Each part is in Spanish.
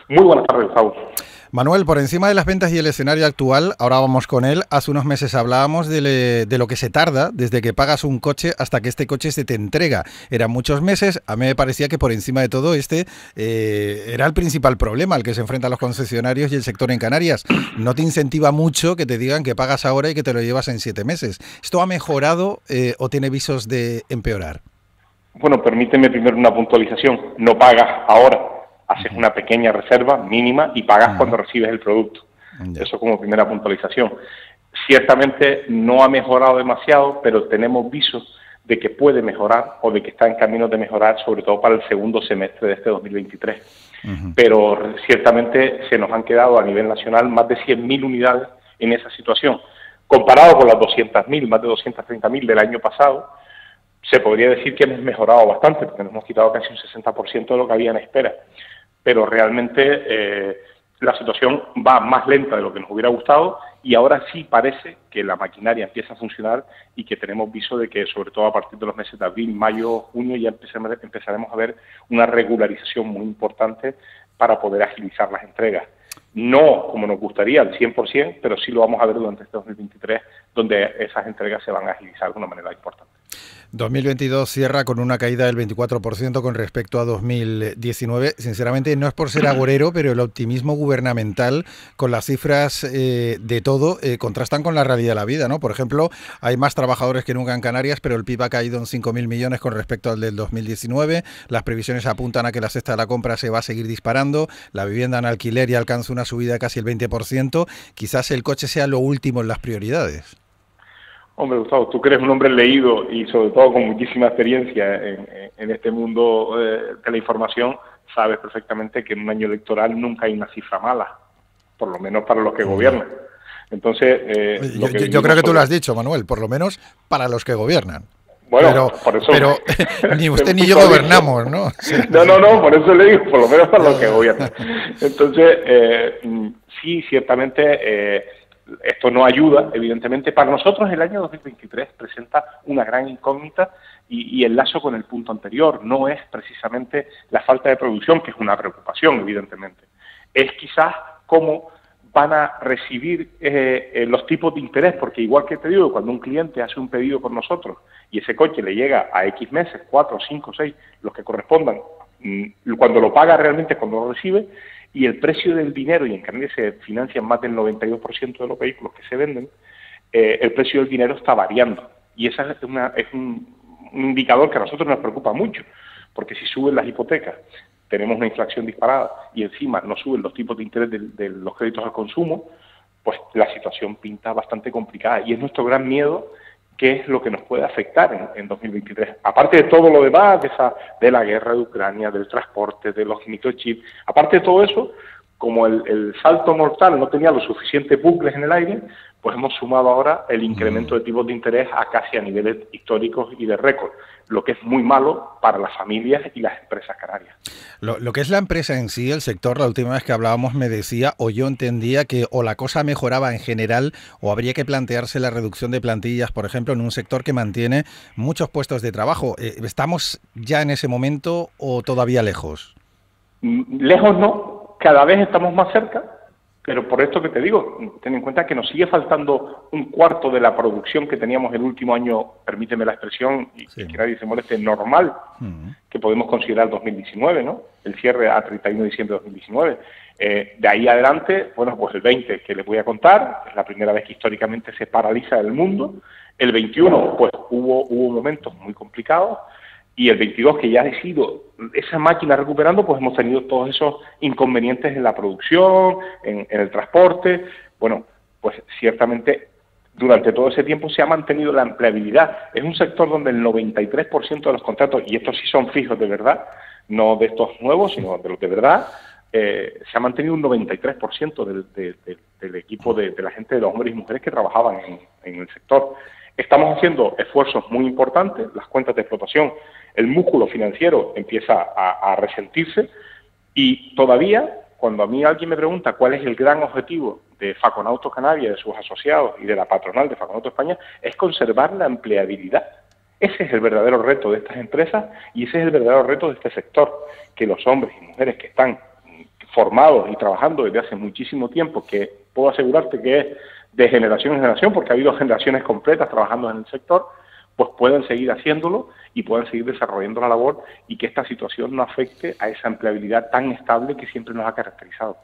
Muy buenas tardes, Gustavo. Manuel, por encima de las ventas y el escenario actual, ahora vamos con él. Hace unos meses hablábamos de lo que se tarda desde que pagas un coche hasta que este coche se te entrega. Eran muchos meses. A mí me parecía que por encima de todo era el principal problema al que se enfrentan los concesionarios y el sector en Canarias. No te incentiva mucho que te digan que pagas ahora y que te lo llevas en 7 meses. ¿Esto ha mejorado o tiene visos de empeorar? Bueno, permíteme primero una puntualización. No pagas ahora. Haces una pequeña reserva mínima y pagas cuando recibes el producto. Eso como primera puntualización. Ciertamente no ha mejorado demasiado, pero tenemos visos de que puede mejorar o de que está en camino de mejorar, sobre todo para el segundo semestre de este 2023. Pero ciertamente se nos han quedado a nivel nacional más de 100.000 unidades en esa situación. Comparado con las 200.000, más de 230.000 del año pasado, se podría decir que hemos mejorado bastante, porque nos hemos quitado casi un 60% de lo que había en espera. Pero realmente la situación va más lenta de lo que nos hubiera gustado y ahora sí parece que la maquinaria empieza a funcionar y que tenemos viso de que, sobre todo a partir de los meses de abril, mayo, junio, ya empezaremos a ver una regularización muy importante para poder agilizar las entregas. No como nos gustaría al 100%, pero sí lo vamos a ver durante este 2023, donde esas entregas se van a agilizar de una manera importante. 2022 cierra con una caída del 24% con respecto a 2019. Sinceramente, no es por ser agorero, pero el optimismo gubernamental con las cifras de todo contrastan con la realidad de la vida, ¿no? Por ejemplo, hay más trabajadores que nunca en Canarias, pero el PIB ha caído en 5.000 millones con respecto al del 2019. Las previsiones apuntan a que la cesta de la compra se va a seguir disparando. La vivienda en alquiler ya alcanza una subida de casi el 20%. Quizás el coche sea lo último en las prioridades. Hombre, Gustavo, tú que eres un hombre leído y sobre todo con muchísima experiencia en este mundo de la información, sabes perfectamente que en un año electoral nunca hay una cifra mala, por lo menos para los que gobiernan. Entonces, yo creo que tú lo has dicho, Manuel, por lo menos para los que gobiernan. Bueno, por eso, pero ni usted ni yo gobernamos, ¿no? Sí. No, por eso le digo, por lo menos para los que gobiernan. Entonces, sí, ciertamente... esto no ayuda, evidentemente. Para nosotros el año 2023 presenta una gran incógnita y el lazo con el punto anterior no es precisamente la falta de producción, que es una preocupación, evidentemente. Es quizás cómo van a recibir los tipos de interés, porque igual que te digo, cuando un cliente hace un pedido con nosotros y ese coche le llega a X meses, 4, 5, 6, los que correspondan, cuando lo paga realmente, cuando lo recibe, y el precio del dinero, y en Canarias se financian más del 92% de los vehículos que se venden, el precio del dinero está variando. Y ese es un indicador que a nosotros nos preocupa mucho, porque si suben las hipotecas, tenemos una inflación disparada, y encima no suben los tipos de interés de los créditos al consumo, pues la situación pinta bastante complicada. Y es nuestro gran miedo, qué es lo que nos puede afectar en 2023. Aparte de todo lo demás, de la guerra de Ucrania, del transporte, de los microchips, aparte de todo eso, como el salto mortal no tenía los suficientes bucles en el aire, pues hemos sumado ahora el incremento de tipos de interés a casi a niveles históricos y de récord, lo que es muy malo para las familias y las empresas canarias. Lo que es la empresa en sí, el sector, la última vez que hablábamos me decía, o yo entendía que o la cosa mejoraba en general o habría que plantearse la reducción de plantillas, por ejemplo, en un sector que mantiene muchos puestos de trabajo. ¿Estamos ya en ese momento o todavía lejos? Lejos no, cada vez estamos más cerca. Pero por esto que te digo, ten en cuenta que nos sigue faltando un cuarto de la producción que teníamos el último año, permíteme la expresión, y sí, que nadie se moleste, normal, que podemos considerar 2019, ¿no? El cierre a 31 de diciembre de 2019. De ahí adelante, bueno, pues el 20 que les voy a contar, es la primera vez que históricamente se paraliza el mundo. El 21, pues hubo momentos muy complicados. Y el 22, que ya ha sido esa máquina recuperando, pues hemos tenido todos esos inconvenientes en la producción, en el transporte. Bueno, pues ciertamente durante todo ese tiempo se ha mantenido la empleabilidad. Es un sector donde el 93% de los contratos, y estos sí son fijos de verdad, no de estos nuevos, sino de los de verdad, se ha mantenido un 93% del equipo de la gente, de los hombres y mujeres que trabajaban en el sector. Estamos haciendo esfuerzos muy importantes, las cuentas de explotación, el músculo financiero empieza a resentirse y todavía, cuando a mí alguien me pregunta cuál es el gran objetivo de Faconauto Canarias, de sus asociados y de la patronal de Faconauto España, es conservar la empleabilidad. Ese es el verdadero reto de estas empresas y ese es el verdadero reto de este sector, que los hombres y mujeres que están formados y trabajando desde hace muchísimo tiempo, que puedo asegurarte que es de generación en generación, porque ha habido generaciones completas trabajando en el sector, pues puedan seguir haciéndolo y puedan seguir desarrollando la labor y que esta situación no afecte a esa empleabilidad tan estable que siempre nos ha caracterizado.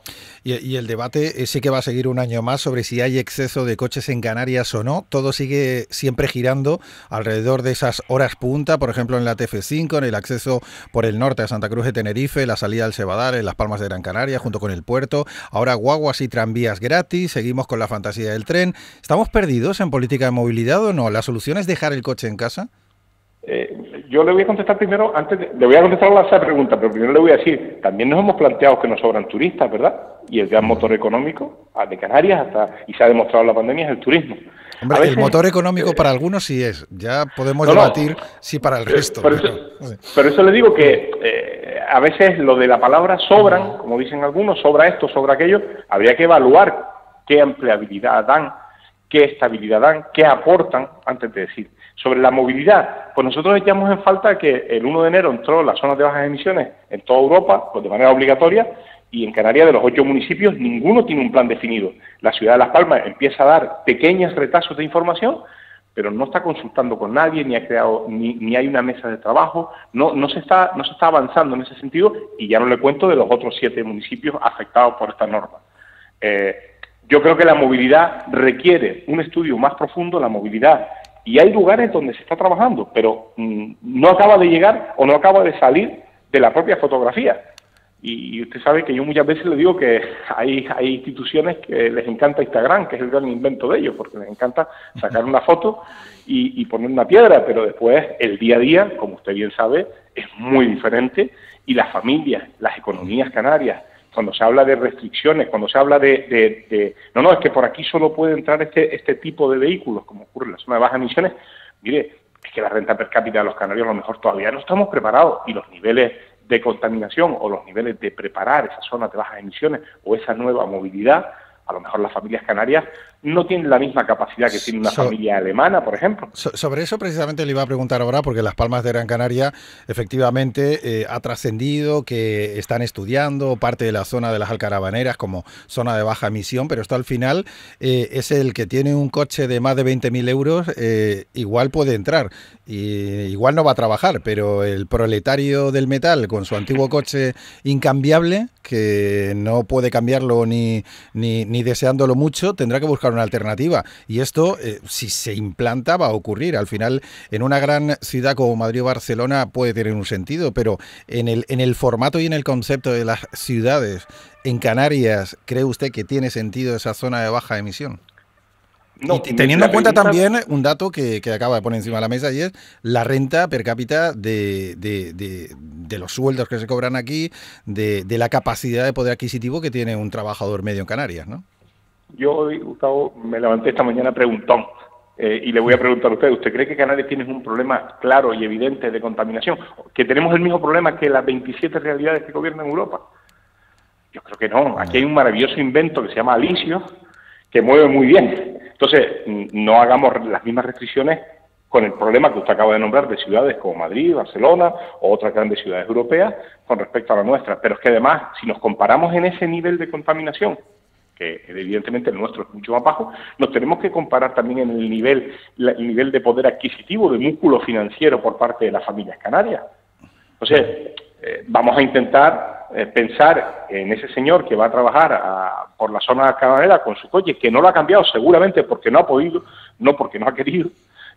Y el debate sí que va a seguir un año más sobre si hay exceso de coches en Canarias o no. Todo sigue siempre girando alrededor de esas horas punta, por ejemplo en la TF5, en el acceso por el norte a Santa Cruz de Tenerife, la salida al Sebadal, en Las Palmas de Gran Canaria, junto con el puerto. Ahora guaguas y tranvías gratis, seguimos con la fantasía del tren. ¿Estamos perdidos en política de movilidad o no? ¿La solución es dejar el coche en casa? Yo le voy a contestar primero, le voy a contestar a esa pregunta, pero primero le voy a decir, también nos hemos planteado que nos sobran turistas, ¿verdad? Y el gran motor económico de Canarias, y se ha demostrado en la pandemia, es el turismo. Hombre, el motor económico para algunos sí es, ya podemos debatir si para el resto. Pero eso le digo que a veces lo de la palabra sobran, como dicen algunos, sobra esto, sobra aquello, habría que evaluar qué empleabilidad dan, qué estabilidad dan, qué aportan antes de decir. Sobre la movilidad, pues nosotros echamos en falta que el 1 de enero entró las zonas de bajas emisiones en toda Europa, pues de manera obligatoria, y en Canarias de los 8 municipios ninguno tiene un plan definido. La ciudad de Las Palmas empieza a dar pequeños retazos de información, pero no está consultando con nadie, ni ha creado, ni hay una mesa de trabajo, no se está avanzando en ese sentido, y ya no le cuento de los otros 7 municipios afectados por esta norma. Yo creo que la movilidad requiere un estudio más profundo, la movilidad. Y hay lugares donde se está trabajando, pero no acaba de llegar o no acaba de salir de la propia fotografía. Y usted sabe que yo muchas veces le digo que hay instituciones que les encanta Instagram, que es el gran invento de ellos, porque les encanta sacar una foto y poner una piedra, pero después el día a día, como usted bien sabe, es muy diferente, y las familias, las economías canarias, cuando se habla de restricciones, cuando se habla no, es que por aquí solo puede entrar este tipo de vehículos, como ocurre en la zona de bajas emisiones, mire, es que la renta per cápita de los canarios a lo mejor todavía no estamos preparados, y los niveles de contaminación o los niveles de preparar esas zonas de bajas emisiones o esa nueva movilidad, a lo mejor las familias canarias no tienen la misma capacidad que tiene una familia alemana, por ejemplo. Sobre eso precisamente le iba a preguntar ahora, porque Las Palmas de Gran Canaria efectivamente ha trascendido que están estudiando parte de la zona de las Alcarabaneras como zona de baja emisión, pero esto al final es el que tiene un coche de más de 20.000 euros, igual puede entrar, y igual no va a trabajar, pero el proletario del metal con su antiguo coche incambiable, que no puede cambiarlo ni deseándolo mucho, tendrá que buscar una alternativa. Y esto, si se implanta, va a ocurrir. Al final, en una gran ciudad como Madrid o Barcelona puede tener un sentido, pero en el formato y en el concepto de las ciudades, en Canarias, ¿cree usted que tiene sentido esa zona de baja emisión? No, y teniendo en cuenta también un dato que acaba de poner encima de la mesa, y es la renta per cápita de los sueldos que se cobran aquí, de la capacidad de poder adquisitivo que tiene un trabajador medio en Canarias, ¿no? Yo, Gustavo, me levanté esta mañana preguntón, y le voy a preguntar a usted, ¿usted cree que Canarias tiene un problema claro y evidente de contaminación? ¿Que tenemos el mismo problema que las 27 realidades que gobiernan Europa? Yo creo que no. Aquí hay un maravilloso invento que se llama Alisio, que mueve muy bien. Entonces, no hagamos las mismas restricciones con el problema que usted acaba de nombrar de ciudades como Madrid, Barcelona o otras grandes ciudades europeas con respecto a la nuestra. Pero es que además, si nos comparamos en ese nivel de contaminación, que evidentemente el nuestro es mucho más bajo, nos tenemos que comparar también en el nivel de poder adquisitivo, de músculo financiero por parte de las familias canarias. Entonces, vamos a intentar pensar en ese señor que va a trabajar por la zona carabanera con su coche, que no lo ha cambiado seguramente porque no ha podido, no porque no ha querido,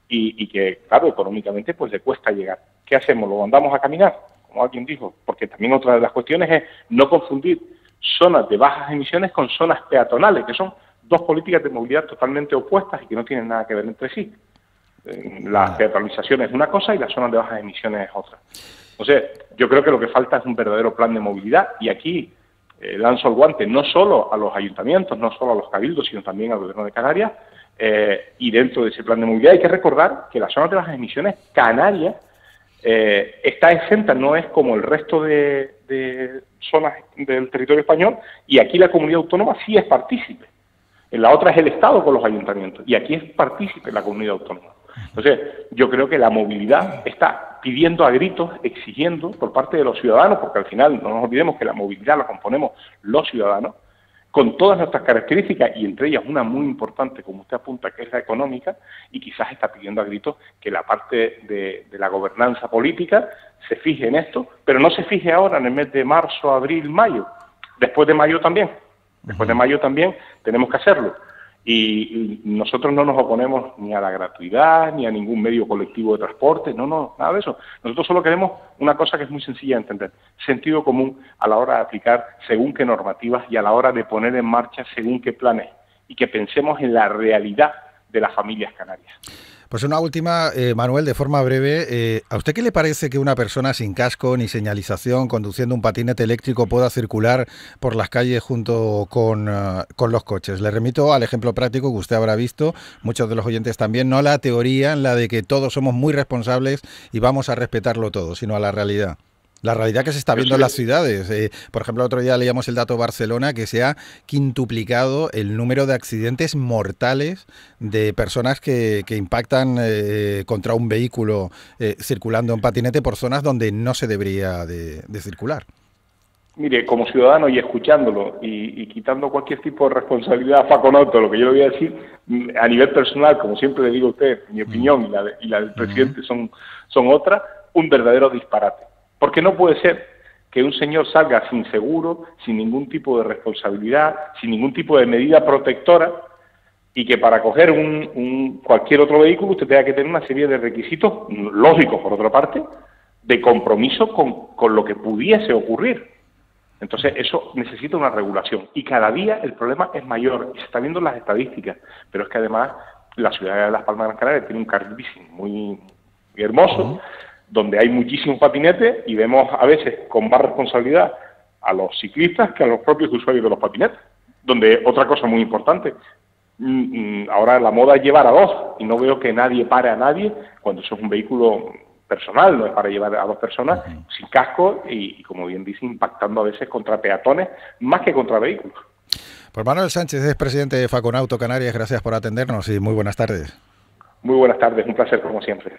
y que, claro, económicamente pues le cuesta llegar. ¿Qué hacemos? ¿Lo mandamos a caminar? Como alguien dijo, porque también otra de las cuestiones es no confundir zonas de bajas emisiones con zonas peatonales, que son dos políticas de movilidad totalmente opuestas y que no tienen nada que ver entre sí. La peatonalización es una cosa y las zonas de bajas emisiones es otra. Entonces, yo creo que lo que falta es un verdadero plan de movilidad, y aquí lanzo el guante no solo a los ayuntamientos, no solo a los cabildos, sino también al Gobierno de Canarias, y dentro de ese plan de movilidad hay que recordar que las zonas de bajas emisiones, Canarias, está exenta, no es como el resto de zonas del territorio español, y aquí la comunidad autónoma sí es partícipe. En la otra es el Estado con los ayuntamientos, y aquí es partícipe la comunidad autónoma. Entonces, yo creo que la movilidad está pidiendo a gritos, exigiendo por parte de los ciudadanos, porque al final no nos olvidemos que la movilidad la componemos los ciudadanos, con todas nuestras características, y entre ellas una muy importante, como usted apunta, que es la económica, y quizás está pidiendo a gritos que la parte de la gobernanza política se fije en esto, pero no se fije ahora en el mes de marzo, abril, mayo, después de mayo también. Después de mayo también tenemos que hacerlo. Y nosotros no nos oponemos ni a la gratuidad, ni a ningún medio colectivo de transporte, no, nada de eso. Nosotros solo queremos una cosa que es muy sencilla de entender, sentido común a la hora de aplicar según qué normativas y a la hora de poner en marcha según qué planes, y que pensemos en la realidad de las familias canarias. Pues una última, Manuel, de forma breve. ¿A usted qué le parece que una persona sin casco ni señalización, conduciendo un patinete eléctrico, pueda circular por las calles junto con los coches? Le remito al ejemplo práctico que usted habrá visto, muchos de los oyentes también, no a la teoría en la de que todos somos muy responsables y vamos a respetarlo todo, sino a la realidad. La realidad que se está viendo en las ciudades. Por ejemplo, el otro día leíamos el dato de Barcelona, que se ha quintuplicado el número de accidentes mortales de personas que impactan contra un vehículo circulando en patinete por zonas donde no se debería de circular. Mire, como ciudadano y escuchándolo y quitando cualquier tipo de responsabilidad a Faconauto, lo que yo le voy a decir, a nivel personal, como siempre le digo a usted, mi opinión y la del presidente son otras, un verdadero disparate. Porque no puede ser que un señor salga sin seguro, sin ningún tipo de responsabilidad, sin ningún tipo de medida protectora, y que para coger cualquier otro vehículo usted tenga que tener una serie de requisitos lógicos, por otra parte, de compromiso con lo que pudiese ocurrir. Entonces, eso necesita una regulación. Y cada día el problema es mayor, y se está viendo en las estadísticas. Pero es que además la ciudad de Las Palmas de Gran Canaria tiene un carril bici muy hermoso, donde hay muchísimos patinetes, y vemos a veces con más responsabilidad a los ciclistas que a los propios usuarios de los patinetes. Donde otra cosa muy importante, ahora la moda es llevar a dos, y no veo que nadie pare a nadie cuando eso es un vehículo personal, no es para llevar a dos personas sin casco y, como bien dice, impactando a veces contra peatones más que contra vehículos. Pues Manuel Sánchez es presidente de Faconauto Canarias, gracias por atendernos y muy buenas tardes. Muy buenas tardes, un placer como siempre.